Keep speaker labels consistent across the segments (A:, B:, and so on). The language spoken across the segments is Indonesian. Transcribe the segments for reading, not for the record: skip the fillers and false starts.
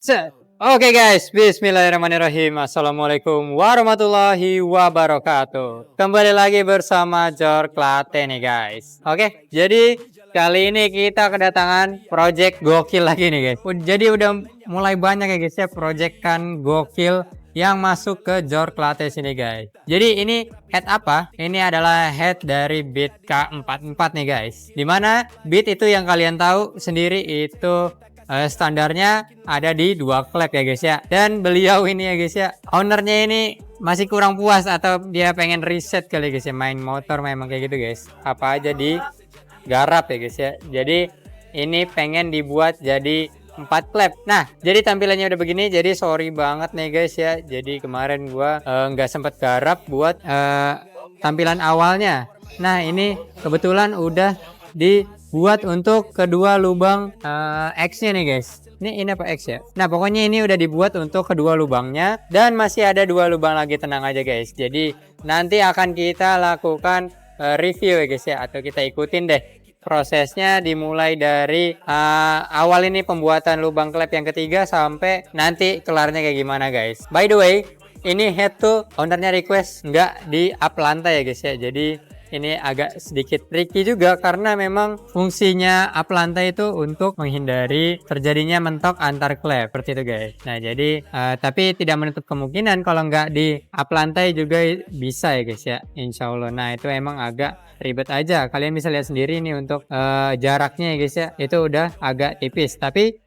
A: Set. Oke guys, bismillahirrahmanirrahim. Assalamualaikum warahmatullahi wabarakatuh. Kembali lagi bersama Jor Klate nih guys. Oke, jadi kali ini kita kedatangan project gokil lagi nih guys. Jadi udah mulai banyak ya guys ya project kan gokil yang masuk ke Jor Klate sini guys. Jadi ini head apa? Ini adalah head dari Beat K44 nih guys. Dimana Beat itu yang kalian tahu sendiri itu standarnya ada di 2 klep ya guys ya. Dan beliau ini ya guys ya, ownernya ini masih kurang puas atau dia pengen reset kali guys ya, main motor memang kayak gitu guys, apa aja di garap ya guys ya. Jadi ini pengen dibuat jadi 4 klep. Nah, jadi tampilannya udah begini. Jadi sorry banget nih guys ya. Jadi kemarin gua nggak sempet garap buat tampilan awalnya. Nah, ini kebetulan udah dibuat untuk kedua lubang X-nya nih guys. Ini apa X ya? Nah, pokoknya ini udah dibuat untuk kedua lubangnya dan masih ada 2 lubang lagi, tenang aja guys. Jadi nanti akan kita lakukan review ya guys ya, atau kita ikutin deh prosesnya dimulai dari awal ini pembuatan lubang klep yang ketiga sampai nanti kelarnya kayak gimana guys. By the way, ini head tuh ownernya request nggak di up lantai ya guys ya. Jadi ini agak sedikit tricky juga karena memang fungsinya up lantai itu untuk menghindari terjadinya mentok antar klep seperti itu guys. Nah jadi tapi tidak menutup kemungkinan kalau nggak di up lantai juga bisa ya guys ya, insya Allah. Nah itu emang agak ribet aja, kalian bisa lihat sendiri nih untuk jaraknya ya guys ya, itu udah agak tipis. Tapi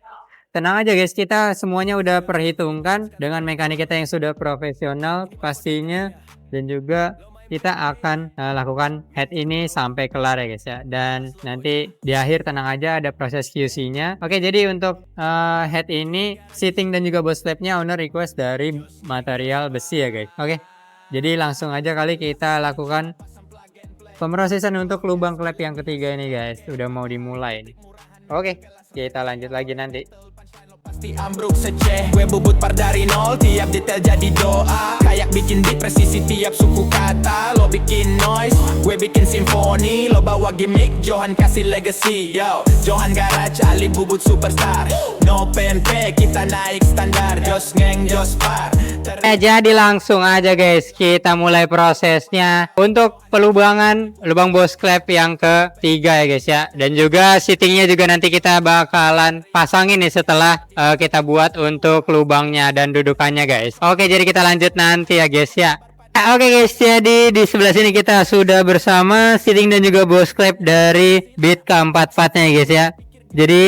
A: tenang aja guys, kita semuanya udah perhitungkan dengan mekanik kita yang sudah profesional pastinya, dan juga kita akan lakukan head ini sampai kelar ya guys ya. Dan nanti di akhir tenang aja ada proses QC nya. Oke, jadi untuk head ini seating dan juga bus flapnya owner request dari material besi ya guys. Oke, jadi langsung aja kali kita lakukan pemrosesan untuk lubang klep yang ketiga ini guys. Udah mau dimulai nih. Oke, kita lanjut lagi nanti.
B: Pasti ambruk seceh, gue bubut par dari nol, tiap detail jadi doa. Kayak bikin beat presisi tiap suku kata. Lo bikin noise, gue bikin simfoni. Lo bawa gimmick, Johan kasih legacy. Yo, Johan Garage, Ali bubut superstar. No PNP, kita naik standar. Jos ngeng, jos par.
A: Jadi langsung aja guys, kita mulai prosesnya untuk pelubangan lubang bos klep yang ketiga ya guys ya. Dan juga seatingnya juga nanti kita bakalan pasangin nih setelah kita buat untuk lubangnya dan dudukannya guys. Oke, jadi kita lanjut nanti ya guys ya. Oke guys, jadi di sebelah sini kita sudah bersama seating dan juga bos klep dari Beat K44 nya ya guys ya. Jadi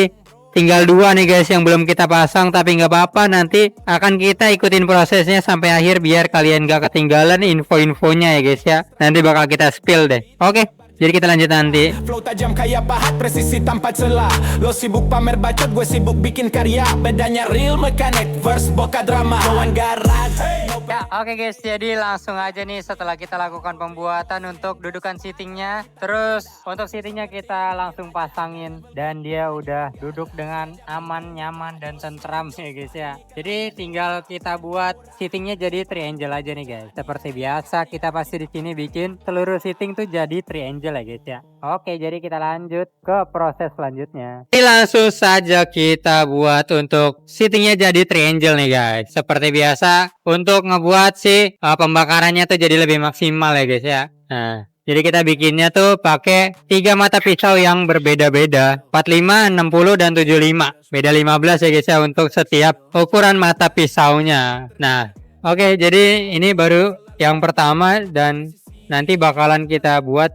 A: tinggal 2 nih guys yang belum kita pasang, tapi nggak apa-apa, nanti akan kita ikutin prosesnya sampai akhir biar kalian gak ketinggalan info-infonya ya guys ya. Nanti bakal kita spill deh. Oke, jadi kita lanjut nanti.
B: Flow tajam kayak pahat, presisi tanpa celah. Lo sibuk pamer bacot, gue sibuk bikin karya. Bedanya real mechanic verse boka drama. Johan Garage.
A: Ya, oke guys, jadi langsung aja nih setelah kita lakukan pembuatan untuk dudukan seatingnya. Terus untuk seatingnya kita langsung pasangin dan dia udah duduk dengan aman, nyaman, dan tentram ya guys ya. Jadi tinggal kita buat seatingnya jadi triangle aja nih guys. Seperti biasa kita pasti di sini bikin seluruh seating tuh jadi triangle ya guys ya. Oke, jadi kita lanjut ke proses selanjutnya. Jadi langsung saja kita buat untuk seatingnya jadi triangle nih guys. Seperti biasa untuk ngebuat si pembakarannya tuh jadi lebih maksimal ya guys ya. Nah, jadi kita bikinnya tuh pakai 3 mata pisau yang berbeda-beda, 45, 60, dan 75. Beda 15 ya guys ya untuk setiap ukuran mata pisaunya. Nah, oke, jadi ini baru yang pertama dan nanti bakalan kita buat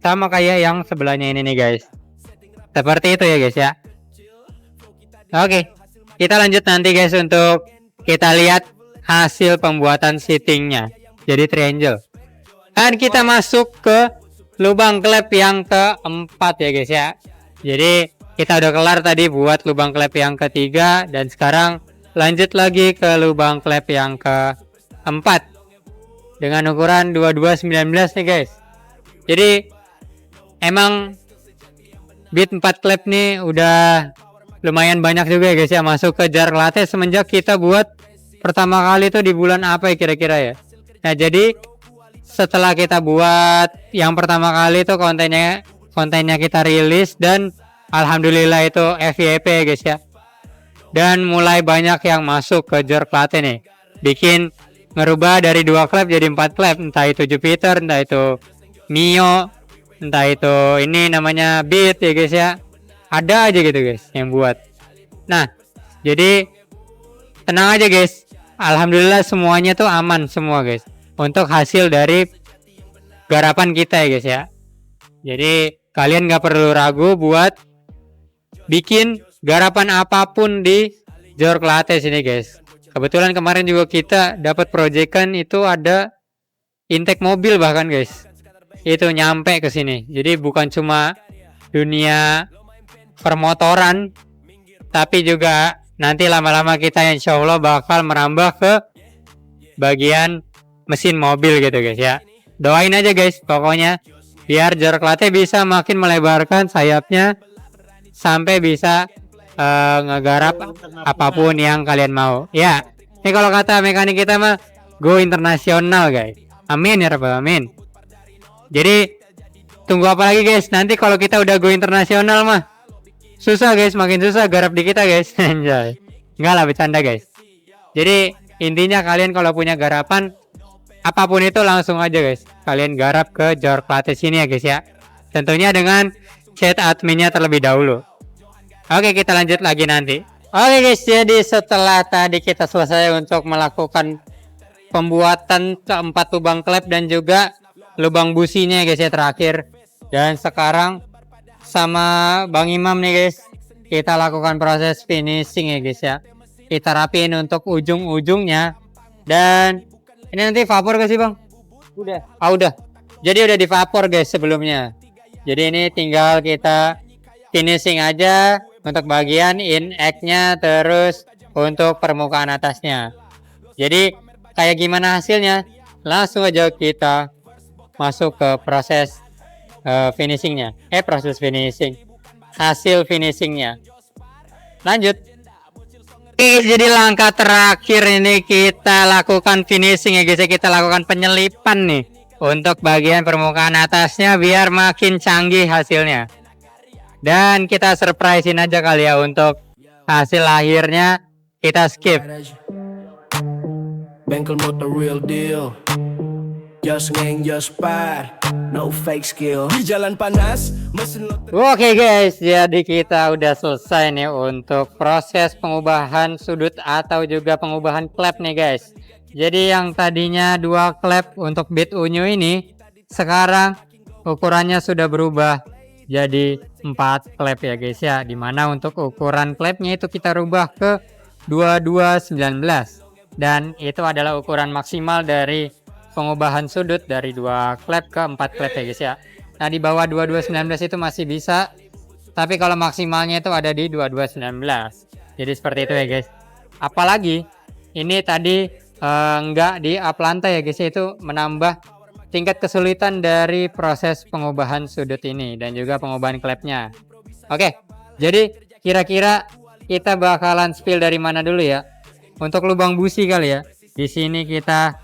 A: sama kayak yang sebelahnya ini nih guys. Seperti itu ya guys ya. Oke, kita lanjut nanti guys untuk kita lihat hasil pembuatan seatingnya jadi triangle. Dan kita masuk ke lubang klep yang keempat ya guys ya. Jadi kita udah kelar tadi buat lubang klep yang ketiga, dan sekarang lanjut lagi ke lubang klep yang keempat dengan ukuran 2219 nih guys. Jadi emang Beat 4 klep nih udah lumayan banyak juga ya guys ya masuk ke Jor Klate semenjak kita buat pertama kali tuh di bulan apa ya kira-kira ya. Nah jadi setelah kita buat yang pertama kali tuh kontennya kita rilis, dan alhamdulillah itu FYP ya guys ya. dan mulai banyak yang masuk ke Jor Klaten nih, bikin ngerubah dari 2 klep jadi 4 klep, entah itu Jupiter, entah itu Mio, entah itu ini namanya Beat ya guys ya, ada aja gitu guys yang buat. Nah jadi tenang aja guys, alhamdulillah semuanya tuh aman semua guys untuk hasil dari garapan kita ya guys ya. Jadi kalian nggak perlu ragu buat bikin garapan apapun di Jor Klaten sini guys. Kebetulan kemarin juga kita dapat proyekan itu ada intake mobil bahkan guys, itu nyampe ke sini. Jadi bukan cuma dunia permotoran, tapi juga nanti lama-lama kita insya Allah bakal merambah ke bagian mesin mobil gitu guys ya. Doain aja guys pokoknya biar Jor Klaten bisa makin melebarkan sayapnya sampai bisa ngegarap apapun yang kalian mau ya. Ini kalau kata mekanik kita mah go internasional guys, amin ya rabbal amin. Jadi tunggu apa lagi guys, nanti kalau kita udah go internasional mah susah guys, makin susah garap di kita guys. Anjay, enggak lah, bercanda guys. Jadi intinya kalian kalau punya garapan apapun itu langsung aja guys kalian garap ke Jor Klaten sini ya guys ya, tentunya dengan chat adminnya terlebih dahulu. Oke, kita lanjut lagi nanti. Oke guys, jadi setelah tadi kita selesai untuk melakukan pembuatan keempat lubang klep dan juga lubang businya guys ya terakhir, dan sekarang sama Bang Imam nih guys kita lakukan proses finishing ya guys ya. Kita rapiin untuk ujung-ujungnya, dan ini nanti vapor gak sih Bang? Udah. Ah udah. Jadi udah di vapor guys sebelumnya. Jadi ini tinggal kita finishing aja untuk bagian in-egg-nya, terus untuk permukaan atasnya. Jadi kayak gimana hasilnya? Langsung aja kita masuk ke proses finishingnya. Proses finishing. Hasil finishingnya. Lanjut. Jadi langkah terakhir ini kita lakukan finishing ya guys. Kita lakukan penyelipan nih untuk bagian permukaan atasnya biar makin canggih hasilnya. Dan kita surprisein aja kali ya untuk hasil akhirnya, kita skip.
C: Bengkel motor real deal, just ngeng just par, no fake skill. Di jalan panas, mesin lo.
A: Oke guys, jadi kita udah selesai nih untuk proses pengubahan sudut atau juga pengubahan klep nih guys. Jadi yang tadinya 2 klep untuk beat unyu ini, sekarang ukurannya sudah berubah jadi 4 klep ya guys ya, dimana untuk ukuran klepnya itu kita rubah ke 2219, dan itu adalah ukuran maksimal dari pengubahan sudut dari 2 klep ke 4 klep ya guys ya. Nah di bawah 2219 itu masih bisa, tapi kalau maksimalnya itu ada di 2219. Jadi seperti itu ya guys. Apalagi ini tadi enggak di up lantai ya guys ya, itu menambah tingkat kesulitan dari proses pengubahan sudut ini dan juga pengubahan klepnya. Oke, jadi kira-kira kita bakalan spill dari mana dulu ya? Untuk lubang busi kali ya. Di sini kita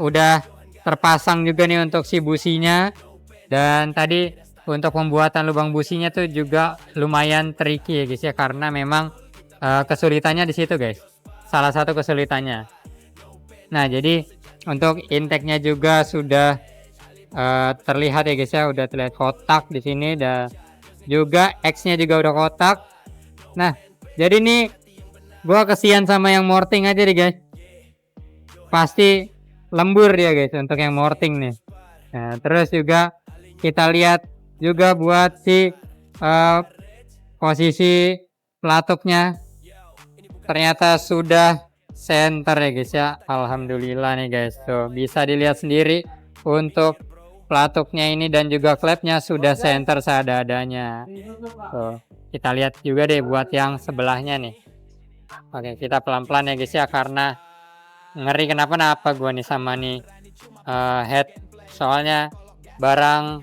A: udah terpasang juga nih untuk si businya, dan tadi untuk pembuatan lubang businya tuh juga lumayan tricky ya guys ya, karena memang kesulitannya di situ guys. Salah satu kesulitannya. Nah, jadi untuk intake-nya juga sudah terlihat ya guys ya, udah terlihat kotak di sini, dan juga X-nya juga udah kotak. Nah, jadi nih gua kesian sama yang morting aja deh guys. Pasti lembur ya guys untuk yang morting nih. Nah, terus juga kita lihat juga buat si posisi pelatupnya ternyata sudah center ya guys ya. Alhamdulillah nih guys, tuh bisa dilihat sendiri untuk pelatuknya ini dan juga klepnya sudah center seadanya. Tuh, kita lihat juga deh buat yang sebelahnya nih. Oke, kita pelan-pelan ya guys ya, karena ngeri kenapa-napa gua nih sama nih head, soalnya barang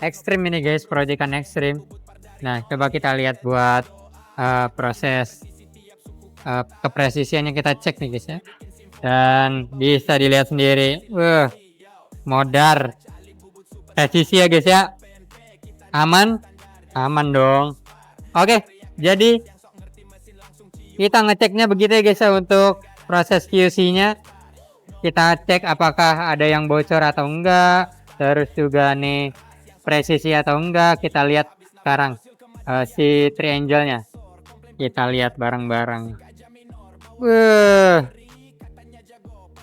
A: ekstrim ini guys, proyekan ekstrim. Nah, coba kita lihat buat proses kepresisiannya, kita cek nih guys ya, dan bisa dilihat sendiri, modar presisi ya guys ya, aman, Aman dong. Oke, jadi kita ngeceknya begitu ya guys ya untuk proses QC-nya. Kita cek apakah ada yang bocor atau enggak, terus juga nih presisi atau enggak. Kita lihat sekarang si triangle-nya. Kita lihat bareng-bareng.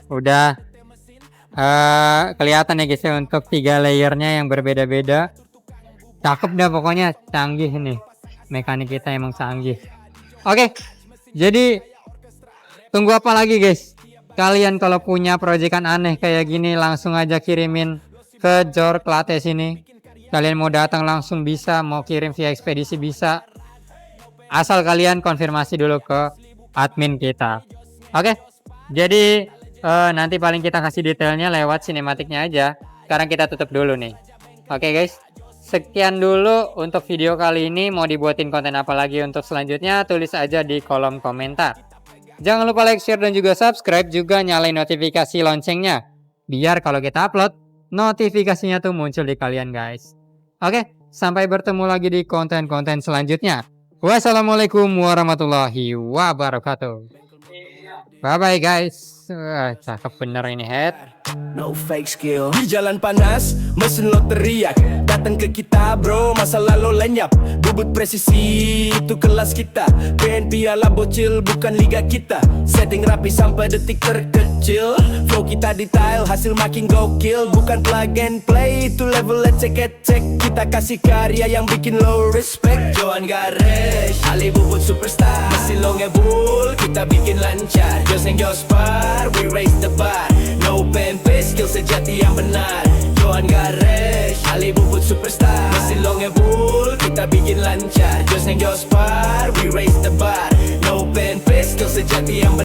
A: Udah kelihatan ya guys ya untuk 3 layernya yang berbeda-beda. Cakep dah pokoknya, canggih nih. Mekanik kita emang canggih. Oke, jadi tunggu apa lagi guys? Kalian kalau punya proyekan aneh kayak gini langsung aja kirimin ke Jor Klate sini. Kalian mau datang langsung bisa, mau kirim via ekspedisi bisa. Asal kalian konfirmasi dulu ke admin kita. Oke, jadi nanti paling kita kasih detailnya lewat sinematiknya aja. Sekarang kita tutup dulu nih. Oke guys. Sekian dulu untuk video kali ini. Mau dibuatin konten apa lagi untuk selanjutnya, tulis aja di kolom komentar. Jangan lupa like, share, dan juga subscribe. Juga nyalain notifikasi loncengnya, biar kalau kita upload, notifikasinya tuh muncul di kalian guys. Oke, sampai bertemu lagi di konten-konten selanjutnya. Wassalamualaikum warahmatullahi wabarakatuh. Bye-bye guys. Cakep bener ini head.
C: No fake skill. Di jalan panas, mesin lo teriak. Datang ke kita bro, masa lalu lenyap. Bubut presisi, itu kelas kita. PN piala bocil, bukan liga kita. Setting rapi sampai detik terkecil. Flow kita detail, hasil makin gokil. Bukan plug and play, itu level cek-cek. Kita kasih karya yang bikin lo respect. Joan Garesh, Ali Bubut superstar. Mesin lo ngebul, kita bikin lancar. Joseng Jospar, we raise the bar. No pempe, skill sejati yang benar. Joan Garesh, Ali Bubut superstar. Mesin lo ngebul, kita bikin lancar. Joseng Jospar, we raise the bar. No pempe, skill sejati yang benar.